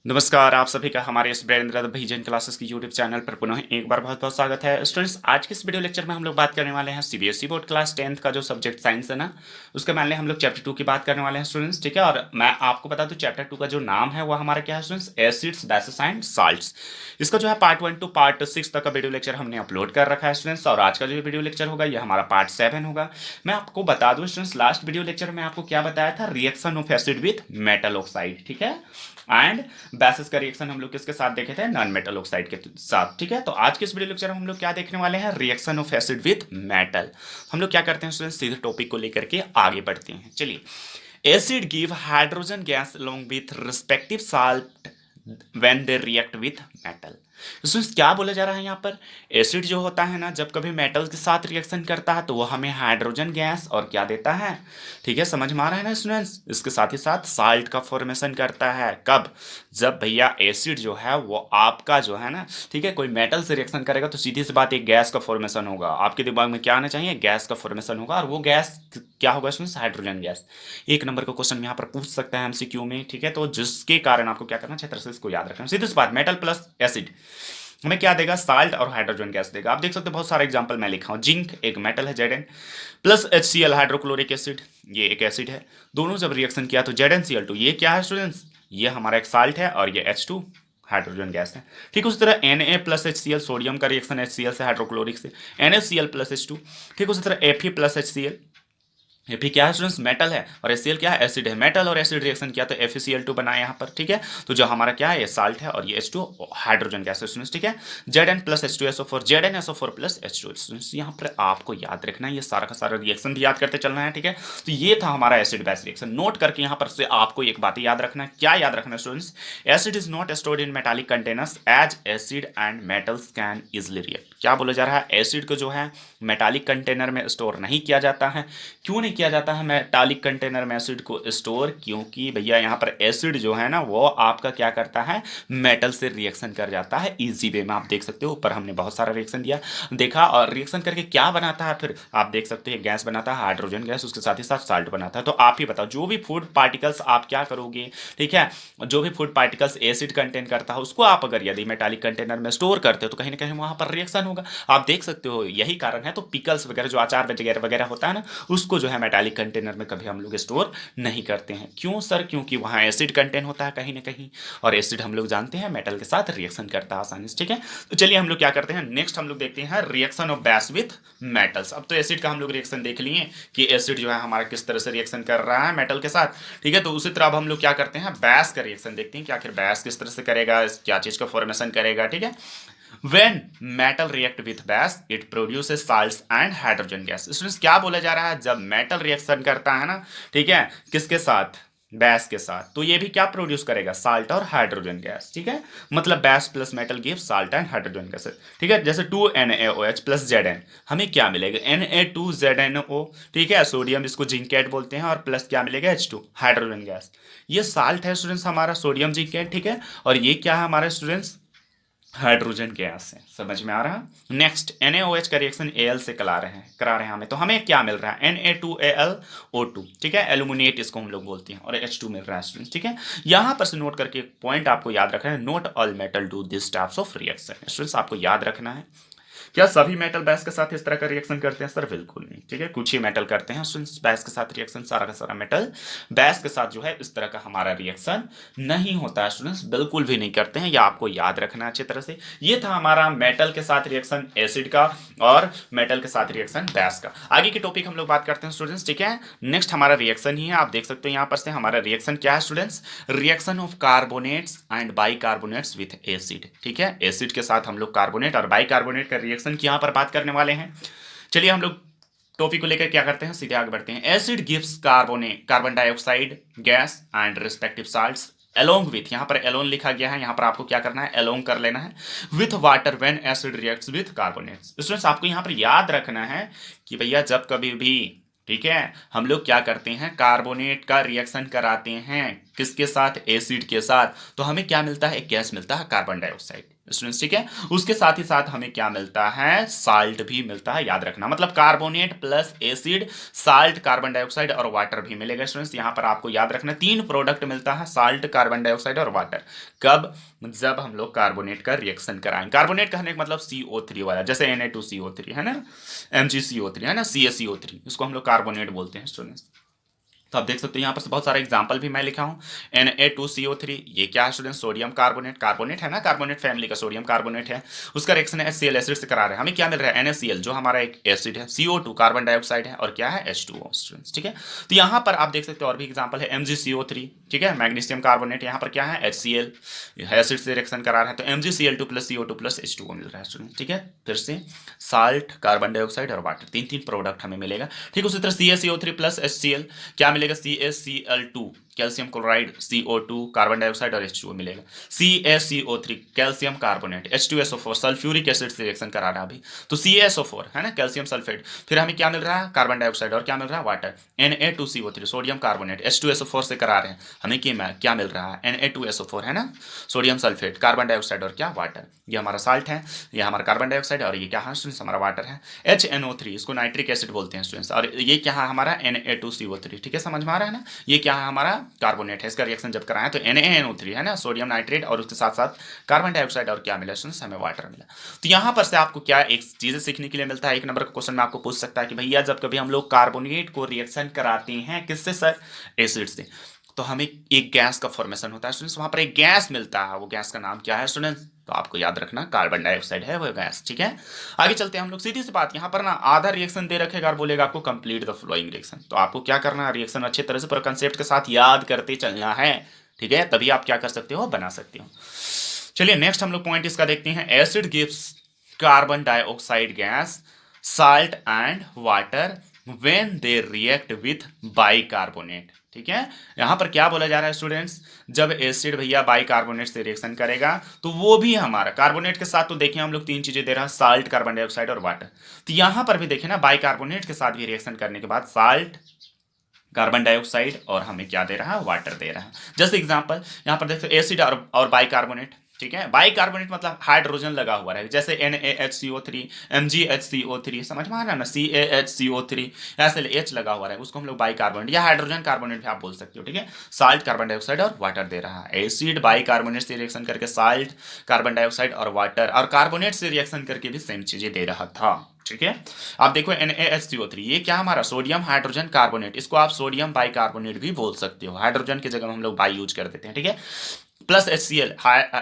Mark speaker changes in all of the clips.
Speaker 1: नमस्कार आप सभी का हमारे इस ब्रेन विजन क्लासेस की यूट्यूब चैनल पर पुनः एक बार बहुत बहुत स्वागत है स्टूडेंट्स। आज के इस वीडियो लेक्चर में हम लोग बात करने वाले हैं सीबीएसई बोर्ड क्लास 10th का जो सब्जेक्ट साइंस है ना, उसके मान हम लोग चैप्टर 2 की बात करने वाले हैं स्टूडेंट्स। ठीक है, और मैं आपको बता दूं चैप्टर 2 का जो नाम है वो हमारा क्या है students, acids bases and salts. इसका जो है पार्ट 1 टू पार्ट 6 तक का वीडियो लेक्चर हमने अपलोड कर रखा है स्टूडेंट्स, और आज का जो वीडियो लेक्चर होगा ये हमारा पार्ट 7 होगा। मैं आपको बता दूं स्टूडेंट्स, लास्ट वीडियो लेक्चर में आपको क्या बताया था, reaction of acid with metal oxide, ठीक है, एंड बेसिस का रिएक्शन हम लोग किसके साथ देखे थे, नॉन मेटल ऑक्साइड के साथ। ठीक है, तो आज के इस वीडियो लेक्चर में हम लोग क्या देखने वाले हैं, reaction of acid with metal. हम लोग क्या करते हैं स्टूडेंट्स, सीधे टॉपिक को लेकर के आगे बढ़ते हैं। चलिए, acid give hydrogen gas along with respective salt when they react with metal. Students क्या बोला जा रहा है यहाँ पर, एसिड जो होता है ना, जब कभी मेटल के साथ रिएक्शन करता है तो वो हमें हाइड्रोजन गैस और क्या देता है, ठीक है, समझ में आ रहा है ना स्टूडेंट्स। इसके साथ ही साथ साल्ट का फॉर्मेशन करता है, कब, जब भैया एसिड जो है वो आपका जो है ना, ठीक है, कोई मेटल से रिएक्शन करेगा तो सीधी सी बात एक गैस का फॉर्मेशन होगा। आपके दिमाग में क्या आना चाहिए, गैस का फॉर्मेशन होगा, और वो गैस क्या होगा स्टूडेंट्स, हाइड्रोजन गैस। एक नंबर का क्वेश्चन यहाँ पर पूछ सकता है एमसीक्यू में, ठीक है, तो जिसके कारण आपको क्या करना चाहिए, इसको याद रखना। सीधी सी बात, मेटल प्लस एसिड हमें क्या देगा, साल्ट और हाइड्रोजन गैस देगा। आप देख सकते हो बहुत सारे एग्जांपल मैं लिखा हूं, जिंक एक मेटल है Zn plus HCl hydrochloric acid, ये एक एसिड है, दोनों जब रिएक्शन किया तो ZnCl2, ये क्या है स्टूडेंट्स, ये हमारा एक साल्ट है, और ये H2 हाइड्रोजन गैस है। ठीक उसी तरह Na प्लस HCl, सोडियम का रिएक्शन HCl से हाइड्रोक्लोरिक से, NaCl प्लस H2। ठीक उसी तरह Fe प्लस HCl, ये भी क्या है स्टूडेंट्स, मेटल है, और HCl क्या है, एसिड है। मेटल और एसिड रिएक्शन किया तो FeCl2 बना यहाँ पर, ठीक है, तो जो हमारा क्या है, ये साल्ट है, और ये H2 हाइड्रोजन गैस है स्टूडेंट्स, ठीक है। Zn plus H2SO4, ZnSO4 plus H2 students, यहाँ पर आपको याद रखना है, ये सारा का सारा रिएक्शन भी याद करते चलना है, ठीक है। तो ये था हमारा एसिड बेस रिएक्शन। नोट करके यहाँ पर से आपको एक बात याद रखना है, क्या याद रखना है students, acid is not stored in metallic containers as acid and metals can easily react. क्या बोला जा रहा है, एसिड को जो है मेटालिक कंटेनर में स्टोर नहीं किया जाता है। क्यों नहीं किया जाता है मेटालिक कंटेनर में एसिड को स्टोर, क्योंकि भैया यहाँ पर एसिड जो है ना वो आपका क्या करता है, मेटल से रिएक्शन कर जाता है इजी वे में। आप देख सकते हो ऊपर हमने बहुत सारा रिएक्शन दिया देखा, और रिएक्शन करके क्या बनाता है, फिर आप देख सकते हो गैस बनाता है, हाइड्रोजन गैस, उसके साथ ही साथ साल्ट बनाता है। तो आप ही बताओ, जो भी फूड पार्टिकल्स आप क्या करोगे, ठीक है, जो भी फूड पार्टिकल्स एसिड कंटेन करता है उसको आप अगर यदि मेटालिक कंटेनर में स्टोर करते हो तो कहीं ना कहीं वहां पर रिएक्शन होगा। आप देख सकते हो, यही कारण है तो पिकल्स वगैरह जो अचार वगैरह वगैरह होता है ना, उसको जो है मेटालिक कंटेनर में कभी हम लोग स्टोर नहीं करते हैं। क्यों सर, क्योंकि वहाँ एसिड कंटेन होता है कहीं ना कहीं, और एसिड हम लोग जानते हैं मेटल के साथ रिएक्शन करता है आसानी से, ठीक है। तो चलिए हम लोग क्या करते हैं, नेक्स्ट हम लोग देखते हैं reaction of base with metals. अब तो एसिड का हम लोग रिएक्शन देख लिए कि एसिड जो है हमारा किस तरह से रिएक्शन कर रहा है मेटल के साथ, ठीक है। तो उसी तरह अब हम लोग क्या करते हैं, बेस का रिएक्शन देखते हैं कि आखिर बेस किस तरह से करेगा, क्या चीज का फॉर्मेशन करेगा, ठीक है। When metal react with base, it produces salts and hydrogen gas। Students क्या बोला जा रहा है, जब मेटल रिएक्शन करता है ना, ठीक है, किसके साथ, बेस के साथ, तो ये भी क्या प्रोड्यूस करेगा, साल्ट और हाइड्रोजन गैस, ठीक है। मतलब base plus metal give salt and hydrogen gas, ठीक है। जैसे 2NaOH प्लस Zn, हमें क्या मिलेगा, Na2ZnO, ठीक है, सोडियम इसको जिंकेट बोलते हैं, और प्लस क्या मिलेगा, H2 हाइड्रोजन गैस। ये साल्ट है स्टूडेंट्स हमारा, सोडियम जिंकेट, ठीक है, और ये क्या है हमारा स्टूडेंट्स, हाइड्रोजन गैस है। समझ में आ रहा। नेक्स्ट NaOH का रिएक्शन Al से करा रहे हैं हमें, तो हमें क्या मिल रहा है, Na2AlO2, ठीक है, एल्यूमिनेट इसको हम लोग बोलते हैं, और H2 मिल रहा है स्टूडेंट्स, ठीक है। यहां पर से नोट करके एक पॉइंट आपको याद रखना है, not all metal do this types of reaction. Students आपको याद रखना है, क्या सभी मेटल बेस के साथ इस तरह का रिएक्शन करते हैं सर, बिल्कुल नहीं, ठीक है, कुछ ही मेटल करते हैं स्टूडेंट्स बेस के साथ रिएक्शन। सारा का सारा मेटल बेस के साथ जो है इस तरह का हमारा रिएक्शन नहीं होता है स्टूडेंट्स, बिल्कुल भी नहीं करते हैं, या आपको याद रखना है अच्छी तरह से। ये था हमारा मेटल के साथ रिएक्शन एसिड का, और मेटल के साथ रिएक्शन बेस का। आगे के टॉपिक हम लोग बात करते हैं स्टूडेंट्स, ठीक है। नेक्स्ट हमारा रिएक्शन ही है, आप देख सकते हो यहाँ पर से हमारा रिएक्शन क्या है students, reaction of carbonates and bicarbonates with acid, ठीक है। एसिड के साथ हम लोग कार्बोनेट और बाइकार्बोनेट का रिएक्शन की यहाँ पर बात करने वाले हैं। चलिए हम लोग टॉपिक को लेकर क्या करते हैं, सीधे आगे बढ़ते हैं। Acid gives carbon dioxide gas and respective salts along with, यहाँ पर एलोन लिखा गया है, यहाँ पर आपको क्या करना है, अलोंग कर लेना है, with water when acid reacts with carbonates. Students आपको यहाँ पर याद रखना है कि भैया जब कभी भी, ठीक है, हम लोग क्या करते हैं, कार्बोनेट का रिएक्शन कराते हैं किसके साथ, एसिड के साथ, तो हमें क्या मिलता है, एक गैस मिलता है कार्बन डाइऑक्साइड, स्टूडेंट्स, ठीक है। उसके साथ ही साथ हमें क्या मिलता है, साल्ट भी मिलता है, याद रखना। मतलब carbonate plus acid, salt, carbon dioxide और वाटर भी मिलेगा स्टूडेंट्स। यहां पर आपको याद रखना 3 प्रोडक्ट मिलता है, साल्ट, कार्बन डाइऑक्साइड और वाटर। कब? जब हम लोग कार्बोनेट का रिएक्शन कराएं। कार्बोनेट कहने का मतलब CO3 वाला, जैसे Na2CO3 है ना, MgCO3 है ना, CaCO3, इसको हम लोग कार्बोनेट बोलते हैं स्टूडेंट्स। तो आप देख सकते हो यहाँ पर से बहुत सारे एग्जाम्पल भी मैं लिखा हूँ। Na2CO3, ये क्या है स्टूडेंट, सोडियम कार्बोनेट, कार्बोनेट है ना, कार्बोनेट फैमिली का सोडियम कार्बोनेट है। उसका रिएक्शन है HCl एसिड से करा रहे हैं। हमें क्या मिल रहा है, NaCl जो हमारा एक एसिड है, CO2 कार्बन डाइऑक्साइड है, और क्या है, H2O स्टूडेंट्स, ठीक है। तो यहाँ पर आप देख सकते हो और भी एग्जाम्पल है, MgCO3, ठीक है, मैग्नीशियम कार्बोनेट, यहाँ पर क्या है, HCl एसिड से रिएक्शन करा रहा है, तो MgCl2 plus CO2 plus H2O मिल रहा है स्टूडेंट, ठीक है। फिर से साल्ट, कार्बन डाइऑक्साइड और वाटर, 3 प्रोडक्ट हमें मिलेगा, ठीक। उसी तरह CaCO3 प्लस HCl क्या मिलेगा, CaCl2 calcium chloride, CO2 carbon dioxide और H2O मिलेगा। CaCO3 calcium carbonate, H2SO4 sulphuric acid से रिएक्शन करा रहा है अभी, तो CaSO4 है ना, कैल्शियम सल्फेट। फिर हमें क्या मिल रहा है, कार्बन डाइऑक्साइड, और क्या मिल रहा है, water. Na2CO3 sodium carbonate, H2SO4 से करा रहे हैं, हमें क्या मिल रहा है, Na2SO4 है ना, सोडियम सल्फेट, कार्बन डाइऑक्साइड और क्या, वाटर। ये हमारा साल्ट है, ये हमारा कार्बन डाइऑक्साइड, और ये क्या है स्टूडेंट्स, हमारा वाटर है। HNO3 इसको नाइट्रिक एसिड बोलते हैं स्टूडेंट्स, और ये क्या है हमारा, Na2CO3, ठीक है, समझ में आ रहा है ना। ये क्या है हमारा, कार्बोनेट है, इसका रिएक्शन जब कराएं तो NaNO3 है ना, सोडियम नाइट्रेट, और उसके साथ साथ कार्बन डाइऑक्साइड, और क्या मिला स्टूडेंट्स, हमें वाटर मिला। तो यहां पर से आपको क्या एक चीज सीखने के लिए मिलता है, 1 नंबर का क्वेश्चन में आपको पूछ सकता है कि भैया जब कभी हम लोग कार्बोनेट को रिएक्शन कराते हैं, किससे सर, एसिड से, तो हमें एक गैस का फॉर्मेशन होता है स्टूडेंट्स, वहां पर एक गैस मिलता है, वो गैस का नाम क्या है स्टूडेंट्स, तो आपको याद रखना कार्बन डाइऑक्साइड है वो गैस, ठीक है। आगे चलते हैं हम लोग, सीधी सी बात, यहाँ पर ना आधा रिएक्शन दे रखेगा और बोलेगा आपको कंप्लीट द फ्लोइंग रिएक्शन, तो आपको क्या करना है, रिएक्शन अच्छे तरह से पूरा कंसेप्ट के साथ याद करते चलना है, ठीक है, तभी आप क्या कर सकते हो, बना सकते हो। चलिए नेक्स्ट हम लोग पॉइंट इसका देखते हैं, acid gives carbon dioxide gas, salt and water when they react with bicarbonate, ठीक है। यहां पर क्या बोला जा रहा है स्टूडेंट्स, जब एसिड भैया बाइकार्बोनेट से रिएक्शन करेगा तो वो भी हमारा कार्बोनेट के साथ, तो देखिए हम लोग 3 चीजें दे रहा है, साल्ट, कार्बन डाइऑक्साइड और वाटर। तो यहां पर भी देखिए ना, बाइकार्बोनेट के साथ भी रिएक्शन करने के बाद साल्ट, कार्बन डाइऑक्साइड और हमें क्या दे रहा है, वाटर दे रहा है। जैसे एग्जांपल यहां पर देखो, एसिड और बाइकार्बोनेट, ठीक है, बाइकार्बोनेट मतलब हाइड्रोजन लगा हुआ है, जैसे NaHCO3, MgHCO3, समझ में आ रहा है ना, CaHCO3, ऐसे H लगा हुआ है, उसको हम लोग बाइकार्बोनेट या हाइड्रोजन कार्बोनेट भी आप बोल सकते हो, ठीक है। साल्ट, कार्बन डाइऑक्साइड और वाटर दे रहा है, एसिड बाइकार्बोनेट से रिएक्शन करके साल्ट, कार्बन डाइऑक्साइड और वाटर, और कार्बोनेट से रिएक्शन करके भी सेम चीजें दे रहा था, ठीक है। आप देखो NaHCO3, ये क्या हमारा सोडियम हाइड्रोजन कार्बोनेट, इसको आप सोडियम बाइकार्बोनेट भी बोल सकते हो, हाइड्रोजन की जगह हम लोग बाई यूज कर देते हैं, ठीक है। प्लस HCl,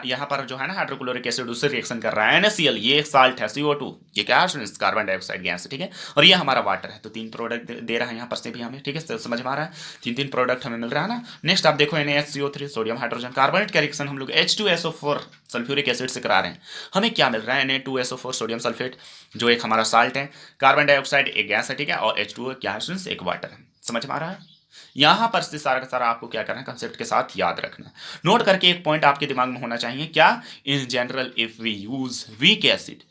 Speaker 1: यहाँ पर जो है ना हाइड्रोक्लोरिक एसिड, उससे रिएक्शन कर रहा है, NaCl ये एक साल्ट है, CO2 ये क्या है, कार्बन डाइऑक्साइड गैस है, ठीक है, और ये हमारा वाटर है। तो 3 प्रोडक्ट दे रहा है यहाँ पर से भी हमें, ठीक है, समझ में आ रहा है, 3 प्रोडक्ट हमें मिल रहा है ना। नेक्स्ट आप देखो, NaHCO3 सोडियम हाइड्रोजन कार्बोनेट का रिएक्शन हम लोग H2SO4 सल्फ्यूरिक एसिड से करा रहे हैं, हमें क्या मिल रहा है, Na2SO4 सोडियम सल्फेट जो एक हमारा साल्ट है, कार्बन डाइऑक्साइड एक गैस है, ठीक है, और H2O क्या है, एक वाटर है, समझ में आ रहा है। यहां पर से सारा का सारा आपको क्या करना है, कंसेप्ट के साथ याद रखना है। नोट करके एक पॉइंट आपके दिमाग में होना चाहिए, क्या, in general if we use weak acid,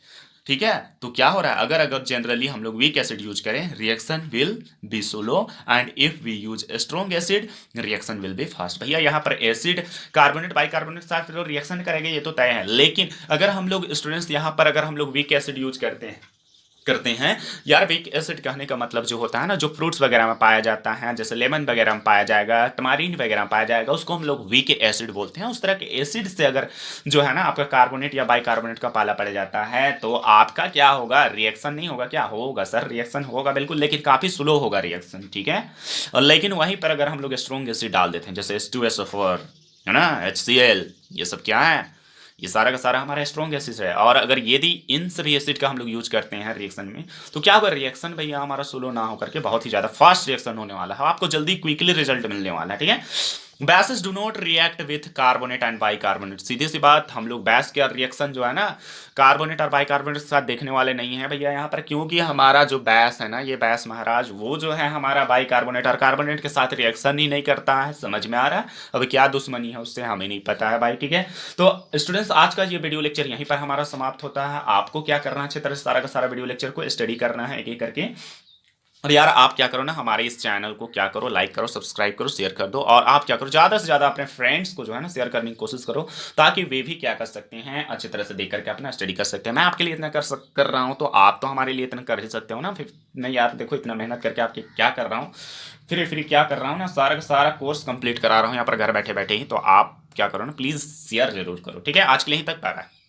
Speaker 1: ठीक है, तो क्या हो रहा है, अगर अगर जनरली हम लोग वीक एसिड यूज करें, reaction will be slow, and if we use strong acid, reaction will be fast. भैया यहाँ पर एसिड कार्बोनेट बाइकार्बोनेट के साथ रिएक्शन करेंगे, ये तो तय है, लेकिन अगर हम लोग स्टूडेंट्स यहाँ पर अगर हम लोग वीक एसिड यूज करते हैं यार, वीक एसिड कहने का मतलब जो होता है ना, जो फ्रूट्स वगैरह में पाया जाता है, जैसे लेमन वगैरह में पाया जाएगा, टमारीन वगैरह में पाया जाएगा, उसको हम लोग वीक एसिड बोलते हैं। उस तरह के एसिड से अगर जो है ना आपका कार्बोनेट या बाइकार्बोनेट का पाला पड़ जाता है, तो आपका क्या होगा, रिएक्शन नहीं होगा, क्या होगा सर, रिएक्शन होगा बिल्कुल, लेकिन काफी स्लो होगा रिएक्शन, ठीक है। और लेकिन वहीं पर अगर हम लोग स्ट्रॉन्ग एसिड डाल देते हैं, जैसे H2SO4 है ना, HCl, ये सब क्या है, ये सारा का सारा हमारा स्ट्रॉन्ग एसिड है, और अगर यदि इन सभी एसिड का हम लोग यूज करते हैं रिएक्शन में, तो क्या होगा, रिएक्शन भैया हमारा स्लो ना होकर के बहुत ही ज्यादा फास्ट रिएक्शन होने वाला है, आपको जल्दी क्विकली रिजल्ट मिलने वाला है, ठीक है। Bases do not react with carbonate and bicarbonate, सीधी सी बात, हम लोग बेस का रिएक्शन जो है ना कार्बोनेट और बाइकार्बोनेट के साथ देखने वाले नहीं है भैया यहाँ पर, क्योंकि हमारा जो बेस है ना, ये बेस महाराज वो जो है हमारा बाइकार्बोनेट और कार्बोनेट के साथ रिएक्शन ही नहीं करता है, समझ में आ रहा है। अब क्या दुश्मनी है उससे हमें नहीं पता है भाई, ठीक है। तो स्टूडेंट्स आज का ये वीडियो लेक्चर यहीं पर हमारा समाप्त होता है। आपको क्या करना है, अच्छी तरह से सारा का सारा वीडियो लेक्चर को स्टडी करना है एक एक करके, और यार आप क्या करो ना, हमारे इस चैनल को क्या करो, लाइक करो, सब्सक्राइब करो, शेयर कर दो, और आप क्या करो, ज़्यादा से ज़्यादा अपने फ्रेंड्स को जो है ना शेयर करने की कोशिश करो, ताकि वे भी क्या कर सकते हैं, अच्छी तरह से देख करके अपना स्टडी कर सकते हैं। मैं आपके लिए इतना कर रहा हूँ, तो आप तो हमारे लिए इतना कर ही सकते हो ना। फिर नहीं यार, देखो इतना मेहनत करके आपके क्या कर रहा हूँ, फिर क्या कर रहा हूँ ना, सारा का सारा कोर्स कंप्लीट करा रहा हूँ यहाँ पर घर बैठे बैठे ही। तो आप क्या करो ना, प्लीज़ शेयर जरूर करो। ठीक है, आज के लिए ही तक, बाय बाय।